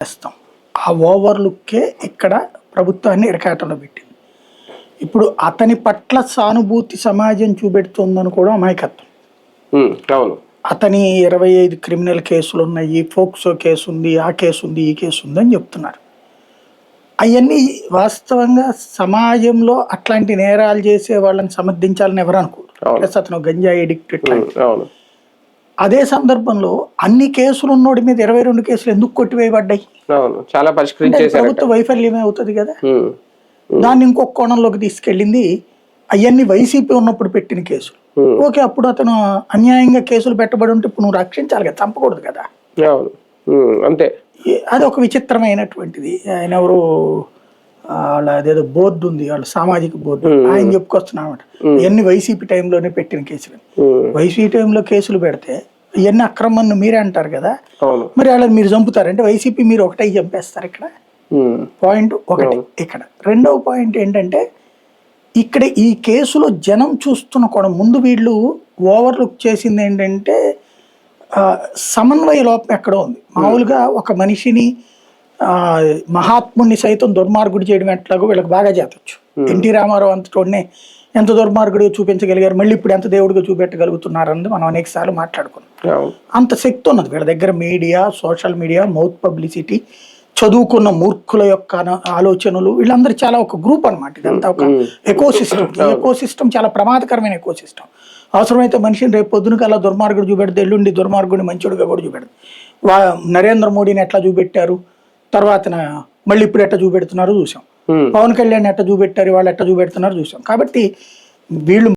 చేస్తాం. ఆ ఓవర్లుక్కే ఇక్కడ ప్రభుత్వాన్ని ఇరకాటంలో పెట్టింది. ఇప్పుడు అతని పట్ల సానుభూతి సమాజం చూపెడుతుందని కూడా అమాయకత్వం. అవును. అతని 25 క్రిమినల్ కేసులు ఉన్నాయి, ఫోక్సో కేసు ఉంది, ఆ కేసు ఉంది, ఈ కేసు ఉంది అని చెప్తున్నారు. అవన్నీ వాస్తవంగా సమాజంలో అట్లాంటి నేరాలు చేసే వాళ్ళని సమర్థించాలని ఎవరు అనుకోరు. ప్లస్ అతను గంజా ఎడిక్ట్ ఇట్లాంటి. అదే సందర్భంలో అన్ని కేసులు ఉన్నోడి మీద 22 కేసులు ఎందుకు కొట్టివేయబడ్డాయి? చాలా ప్రభుత్వ వైఫల్యమే అవుతుంది కదా. దాన్ని ఇంకొక కోణంలోకి తీసుకెళ్ళింది. అవన్నీ వైసీపీ ఉన్నప్పుడు పెట్టిన కేసులు. ఓకే, అప్పుడు అతను అన్యాయంగా కేసులు పెట్టబడి ఉంటే ఇప్పుడు నువ్వు రక్షించాలి కదా, చంపకూడదు కదా. అంతే. అది ఒక విచిత్రమైనటువంటిది. ఆయన ఎవరు అదేదో బోర్డు ఉంది, వాళ్ళ సామాజిక బోర్డు, ఆయన చెప్పుకొస్తున్నామట ఇవన్నీ వైసీపీ టైంలోనే పెట్టిన కేసులు. వైసీపీ టైంలో కేసులు పెడితే ఇవన్నీ అక్రమాన్ని మీరే అంటారు కదా, మరి వాళ్ళని మీరు చంపుతారంటే వైసీపీ మీరు ఒకటై చంపేస్తారు. ఇక్కడ పాయింట్ ఒకటి. ఇక్కడ రెండవ పాయింట్ ఏంటంటే, ఇక్కడ ఈ కేసులో జనం చూస్తున్న కూడా ముందు వీళ్ళు ఓవర్లుక్ చేసింది ఏంటంటే సమన్వయ లోపం ఎక్కడో ఉంది. మామూలుగా ఒక మనిషిని మహాత్ముడిని సైతం దుర్మార్గుడు చేయడం ఎట్లాగో వీళ్ళకి బాగా చేతొచ్చు. ఎన్టీ రామారావు అంతటోనే ఎంత దుర్మార్గుడు చూపించగలిగారు, మళ్ళీ ఇప్పుడు ఎంత దేవుడిగా చూపెట్టగలుగుతున్నారు అన్నది మనం అనేక సార్లు మాట్లాడుకున్నాం. అంత శక్తి ఉన్నది వీళ్ళ దగ్గర. Media, social media, mouth publicity, చదువుకున్న మూర్ఖుల యొక్క ఆలోచనలు, వీళ్ళందరూ చాలా ఒక గ్రూప్ అనమాట. ఇదంతా ఒక ఎకోసిస్టమ్. ఈ ఎకోసిస్టమ్ చాలా ప్రమాదకరమైన ఎకోసిస్టమ్. అవసరమైతే మనిషిని రేపు పొద్దునకి అలా దుర్మార్గుడు చూపెడితే ఎల్లుండి దుర్మార్గుడిని మంచోడుగా కూడా చూపెడదు. నరేంద్ర మోడీని ఎట్లా చూపెట్టారు, తర్వాత మళ్ళీ ఇప్పుడు ఎట్లా చూపెడుతున్నారో చూసాం. పవన్ కళ్యాణ్ ఎట్లా చూపెట్టారు, వాళ్ళు ఎట్లా చూపెడుతున్నారో చూసాం. కాబట్టి వీళ్ళు